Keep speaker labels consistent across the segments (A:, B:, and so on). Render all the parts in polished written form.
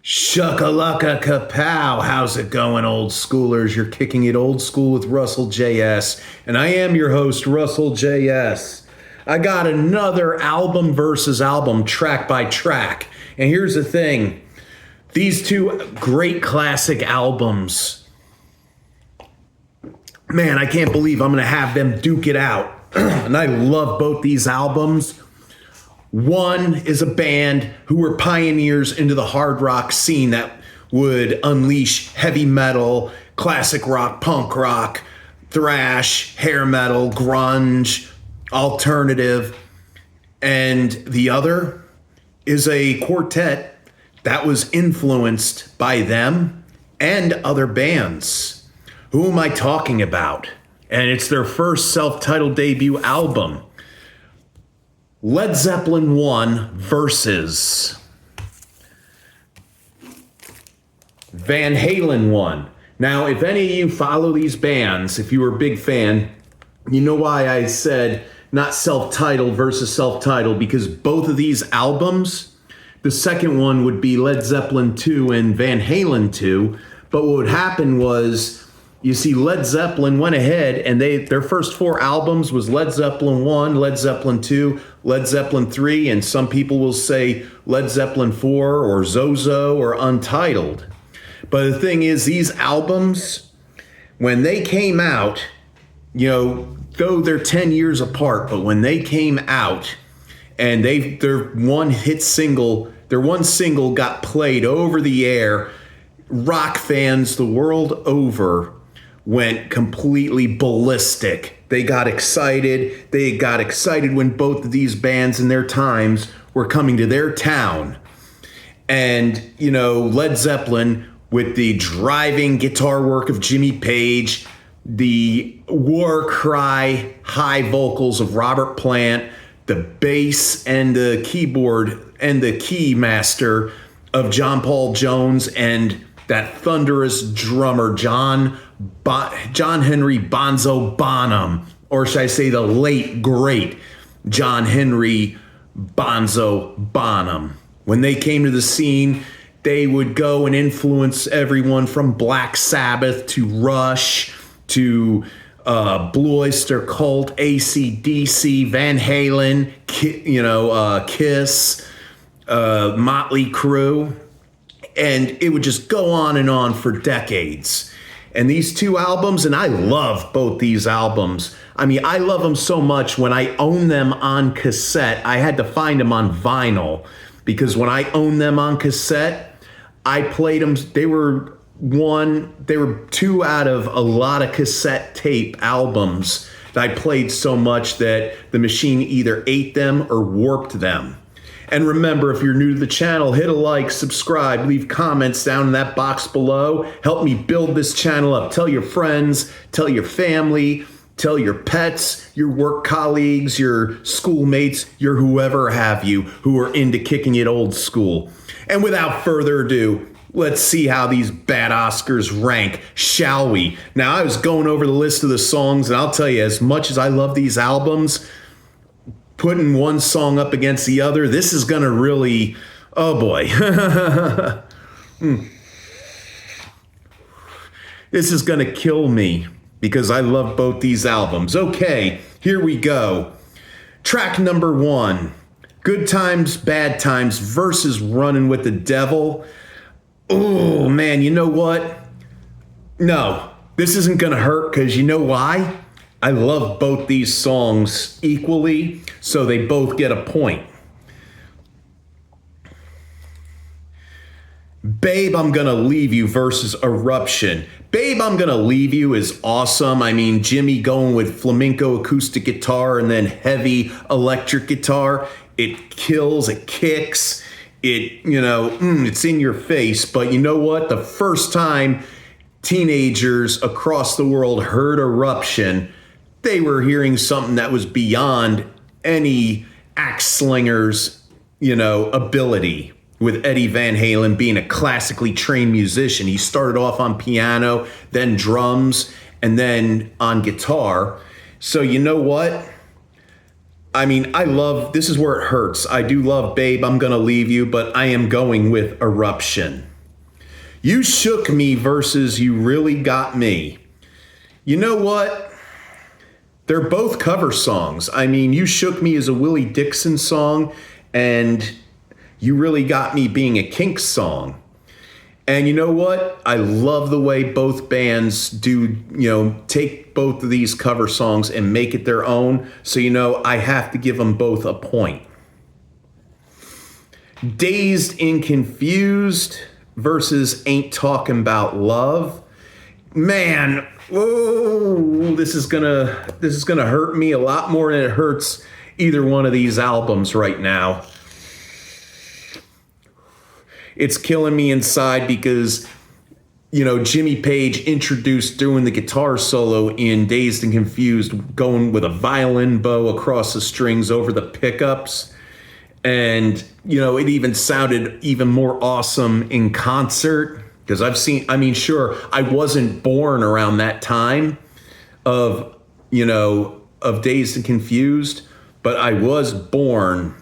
A: Shuckalaka kapow. How's it going, old schoolers? You're kicking it old school with Russell JS, and I am your host, Russell JS. I got another album versus album, track by track. And here's the thing. These two great classic albums, man, I can't believe I'm going to have them duke it out. And I love both these albums. One is a band who were pioneers into the hard rock scene that would unleash heavy metal, classic rock, punk rock, thrash, hair metal, grunge, alternative. And the other is a quartet that was influenced by them and other bands. Who am I talking about? And it's their first self-titled debut album. Led Zeppelin 1 versus Van Halen 1. Now, if any of you follow these bands, if you were a big fan, you know why I said not self-titled versus self-titled, because both of these albums, the second one would be Led Zeppelin 2 and Van Halen 2, but what would happen was, you see, Led Zeppelin went ahead and their first four albums was Led Zeppelin 1, Led Zeppelin 2, Led Zeppelin 3, and some people will say Led Zeppelin 4 or Zozo or Untitled. But the thing is, these albums, when they came out, though they're 10 years apart, but when they came out and their one single got played over the air, rock fans the world over went completely ballistic. They got excited. They got excited when both of these bands in their times were coming to their town. And, Led Zeppelin, with the driving guitar work of Jimmy Page, the war cry high vocals of Robert Plant, the bass and the keyboard and the key master of John Paul Jones, and that thunderous drummer, John Henry Bonzo Bonham, or should I say the late, great John Henry Bonzo Bonham. When they came to the scene, they would go and influence everyone from Black Sabbath to Rush to Blue Oyster Cult, AC/DC, Van Halen, Kiss, Motley Crue. And it would just go on and on for decades. And these two albums, and I love both these albums. I mean, I love them so much. When I owned them on cassette, I had to find them on vinyl, because when I owned them on cassette, I played them. They were two out of a lot of cassette tape albums that I played so much that the machine either ate them or warped them. And remember, if you're new to the channel, hit a like, subscribe, leave comments down in that box below. Help me build this channel up. Tell your friends, tell your family, tell your pets, your work colleagues, your schoolmates, your whoever have you who are into kicking it old school. And without further ado, let's see how these bad Oscars rank, shall we? Now, I was going over the list of the songs, and I'll tell you, as much as I love these albums, putting one song up against the other, this is going to really, oh boy. This is going to kill me because I love both these albums. Okay, here we go. Track number 1, Good Times, Bad Times versus Running with the Devil. Oh man, you know what? No, this isn't going to hurt, because you know why? I love both these songs equally, so they both get a point. Babe, I'm Gonna Leave You versus Eruption. Babe, I'm Gonna Leave You is awesome. I mean, Jimmy going with flamenco acoustic guitar and then heavy electric guitar. It kills, it kicks, it's in your face. But you know what? The first time teenagers across the world heard Eruption, they were hearing something that was beyond any axe slinger's, ability. With Eddie Van Halen being a classically trained musician. He started off on piano, then drums, and then on guitar. So you know what? I mean, I love, this is where it hurts. I do love Babe, I'm Gonna Leave You, but I am going with Eruption. You Shook Me versus You Really Got Me. You know what? They're both cover songs. I mean, You Shook Me is a Willie Dixon song, and You Really Got Me being a Kinks song. And you know what? I love the way both bands do, take both of these cover songs and make it their own. So, I have to give them both a point. Dazed and Confused versus Ain't Talking About Love. Man, whoa, this is gonna hurt me a lot more than it hurts either one of these albums right now. It's killing me inside because, Jimmy Page introduced doing the guitar solo in Dazed and Confused, going with a violin bow across the strings over the pickups. And, it even sounded even more awesome in concert because sure, I wasn't born around that time of Dazed and Confused, but I was born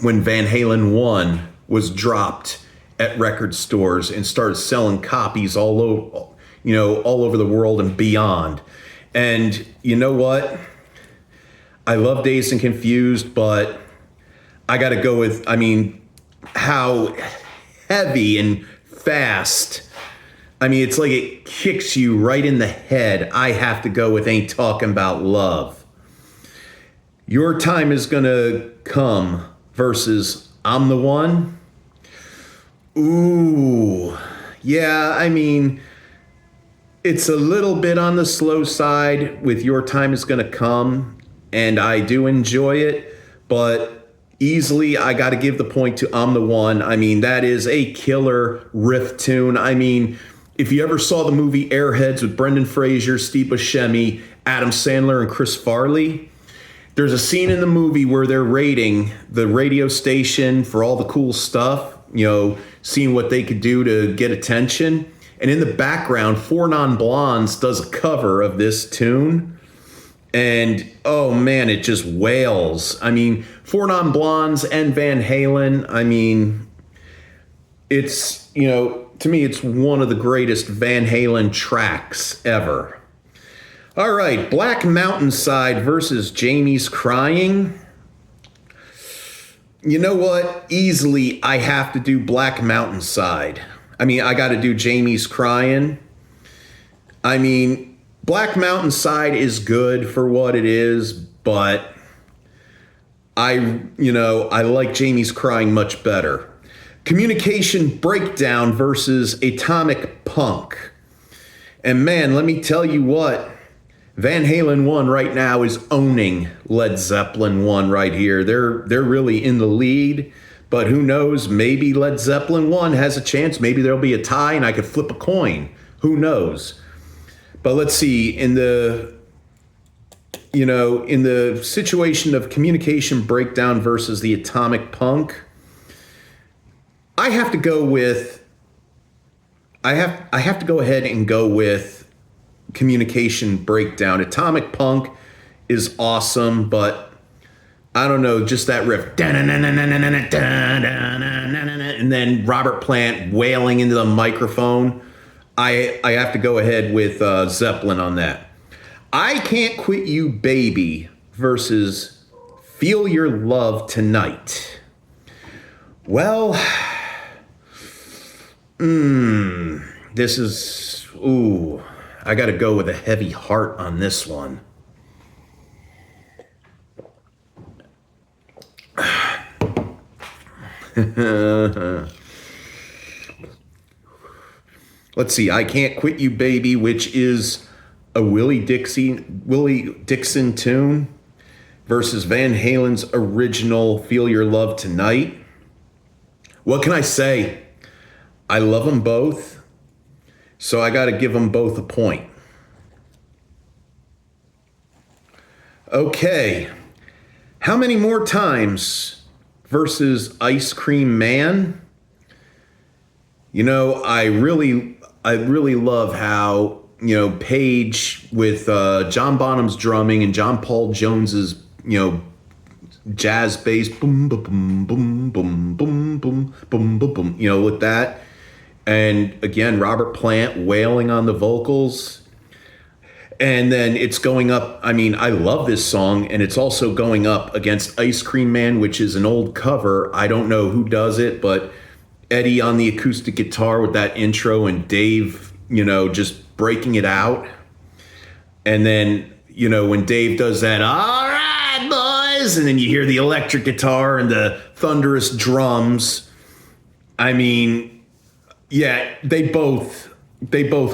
A: when Van Halen 1 was dropped at record stores and started selling copies all over the world and beyond. And you know what? I love Dazed and Confused, but I got to go with, how heavy and fast. It's like it kicks you right in the head. I have to go with Ain't Talking About Love. Your Time Is Gonna Come versus I'm the One. Ooh, yeah, it's a little bit on the slow side with Your Time Is Gonna Come, and I do enjoy it, but easily I got to give the point to I'm the One. That is a killer riff tune. If you ever saw the movie Airheads with Brendan Fraser, Steve Buscemi, Adam Sandler, and Chris Farley, there's a scene in the movie where they're rating the radio station for all the cool stuff, seeing what they could do to get attention. And in the background, Four Non Blondes does a cover of this tune. And, oh man, it just wails. Four Non Blondes and Van Halen, it's, to me, it's one of the greatest Van Halen tracks ever. All right, Black Mountainside versus Jamie's Crying. You know what? Easily, I have to do Black Mountainside. I got to do Jamie's Crying. Black Mountainside is good for what it is, but I like Jamie's Crying much better. Communication Breakdown versus Atomic Punk. And man, let me tell you what, Van Halen 1 right now is owning Led Zeppelin 1 right here. They're really in the lead, but who knows? Maybe Led Zeppelin 1 has a chance. Maybe there'll be a tie and I could flip a coin. Who knows? But let's see, in the situation of Communication Breakdown versus the Atomic Punk, I have to go ahead and go with Communication Breakdown. Atomic Punk is awesome, but I don't know, just that riff. And then Robert Plant wailing into the microphone. I have to go ahead with Zeppelin on that. I Can't Quit You Baby versus Feel Your Love Tonight. Well, this is, I got to go with a heavy heart on this one. Let's see, I Can't Quit You Baby, which is a Willie Dixon tune, versus Van Halen's original Feel Your Love Tonight. What can I say? I love them both, so I got to give them both a point. Okay, How Many More Times versus Ice Cream Man. I really love how, Page with John Bonham's drumming and John Paul Jones's, jazz bass, boom, boom, boom, boom, boom, boom, boom, boom, boom, boom, with that. And again, Robert Plant wailing on the vocals. And then it's going up. I mean, I love this song, and it's also going up against Ice Cream Man, which is an old cover. I don't know who does it, but Eddie on the acoustic guitar with that intro, and Dave, just breaking it out. And then, when Dave does that, all right, boys, and then you hear the electric guitar and the thunderous drums. I mean, yeah, they both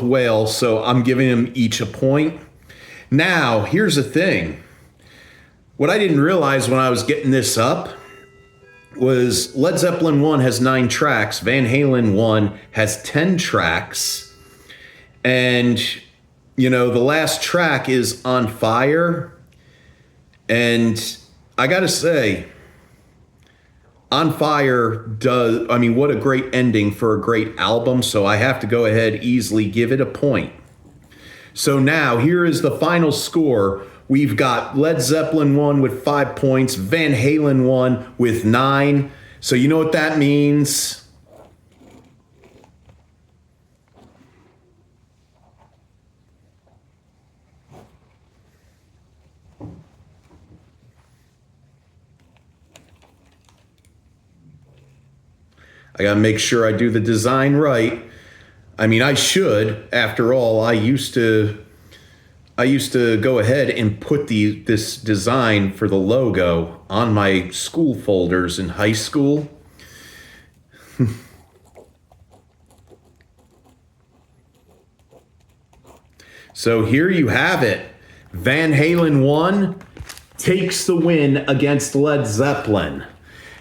A: wail, so I'm giving them each a point. Now, here's the thing. What I didn't realize when I was getting this up was Led Zeppelin 1 has 9 tracks. Van Halen 1 has 10 tracks. And, the last track is On Fire. And I got to say, On Fire what a great ending for a great album. So I have to go ahead, easily give it a point. So now here is the final score. We've got Led Zeppelin 1 with 5 points, Van Halen 1 with 9. So you know what that means? I gotta make sure I do the design right. I mean, I should. After all, I used to go ahead and put this design for the logo on my school folders in high school. So here you have it. Van Halen 1 takes the win against Led Zeppelin.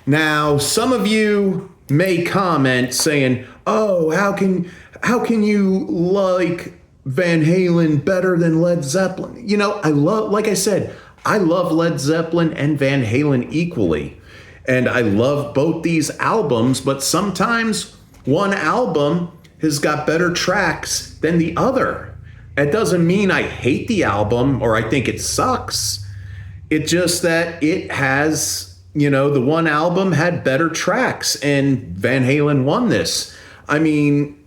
A: Now, some of you may comment saying, "Oh, how can you like Van Halen better than Led Zeppelin?" Like I said, I love Led Zeppelin and Van Halen equally. And I love both these albums, but sometimes one album has got better tracks than the other. It doesn't mean I hate the album or I think it sucks. It's just that it has, the one album had better tracks, and Van Halen won this. I mean,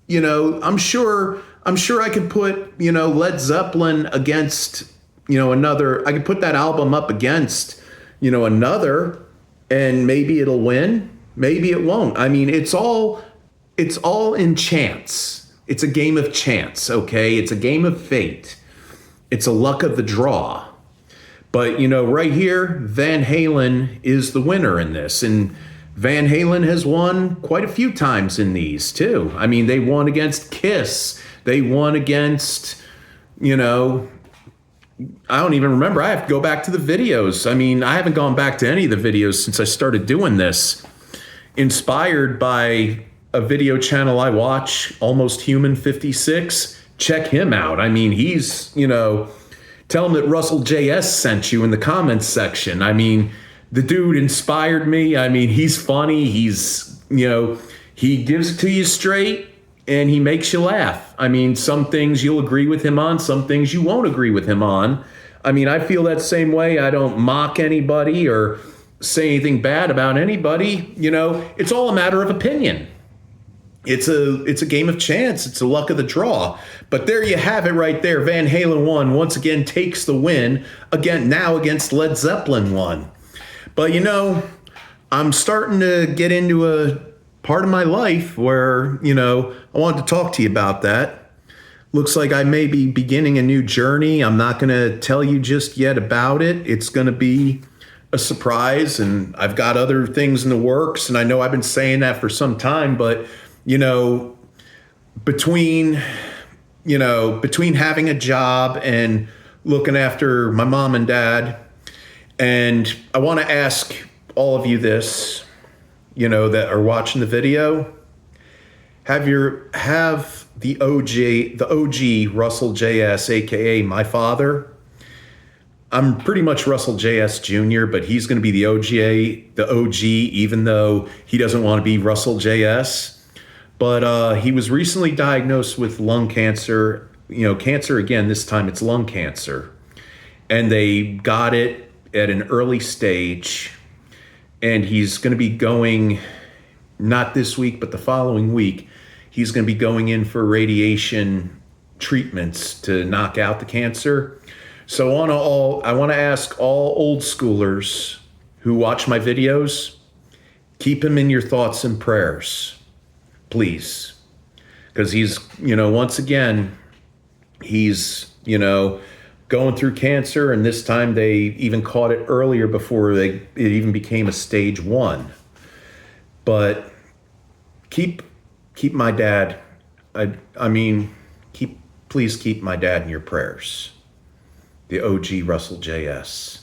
A: I'm sure I could put, Led Zeppelin against, another. I could put that album up against, another, and maybe it'll win. Maybe it won't. I mean, it's all in chance. It's a game of chance, okay? It's a game of fate. It's a luck of the draw. But, right here, Van Halen is the winner in this. And Van Halen has won quite a few times in these, too. I mean, they won against Kiss. They won against, I don't even remember. I have to go back to the videos. I mean, I haven't gone back to any of the videos since I started doing this. Inspired by a video channel I watch, Almost Human 56. Check him out. I mean, he's, tell him that Russell JS sent you in the comments section. I mean, the dude inspired me. I mean, he's funny. He's, he gives it to you straight and he makes you laugh. I mean, some things you'll agree with him on, some things you won't agree with him on. I mean, I feel that same way. I don't mock anybody or say anything bad about anybody. It's all a matter of opinion. It's a game of chance. It's a luck of the draw. But there you have it right there. Van Halen 1 once again takes the win, again now against Led Zeppelin 1. But I'm starting to get into a part of my life where, I wanted to talk to you about that. Looks like I may be beginning a new journey. I'm not going to tell you just yet about it. It's going to be a surprise, and I've got other things in the works, and I know I've been saying that for some time, but between having a job and looking after my mom and dad, and I want to ask all of you this, that are watching the video, have the OG Russell JS, aka my father. I'm pretty much Russell JS Jr., but he's going to be the OG, even though he doesn't want to be Russell JS. But he was recently diagnosed with lung cancer. Cancer again, this time it's lung cancer. And they got it at an early stage, and he's going to be going, not this week, but the following week, he's going to be going in for radiation treatments to knock out the cancer. So I want to ask all old schoolers who watch my videos, keep him in your thoughts and prayers, please. Because he's, once again, he's, going through cancer, and this time they even caught it earlier before it even became a stage 1. But keep my dad, please keep my dad in your prayers. The OG Russell JS.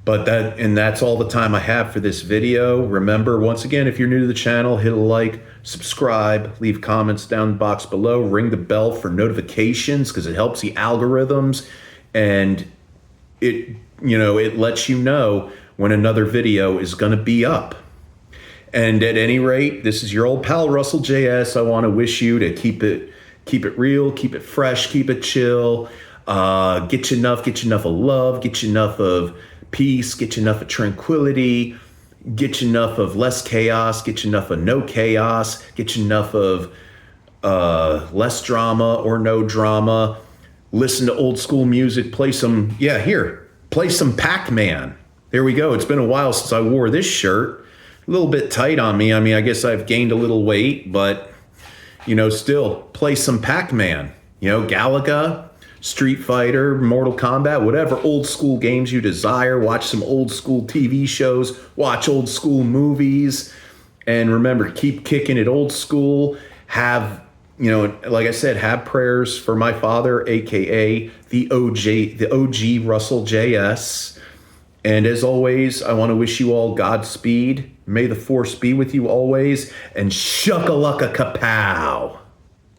A: But that's all the time I have for this video. Remember, once again, if you're new to the channel, hit a like, subscribe, leave comments down in the box below, ring the bell for notifications because it helps the algorithms, and it lets you know when another video is going to be up. And at any rate, this is your old pal Russell JS. I want to wish you to keep it real, keep it fresh, keep it chill. Get you enough of love, get you enough of peace, get you enough of tranquility, get you enough of less chaos, get you enough of no chaos, get you enough of less drama or no drama. Listen to old school music, play some Pac-Man. There we go. It's been a while since I wore this shirt. A little bit tight on me. I guess I've gained a little weight, but still play some Pac-Man. Galaga, Street Fighter, Mortal Kombat, whatever old school games you desire. Watch some old school TV shows, watch old school movies, and remember, keep kicking it old school. Have, like I said, have prayers for my father, aka the OG Russell JS. And as always, I want to wish you all Godspeed. May the force be with you always, and shuckalaka kapow.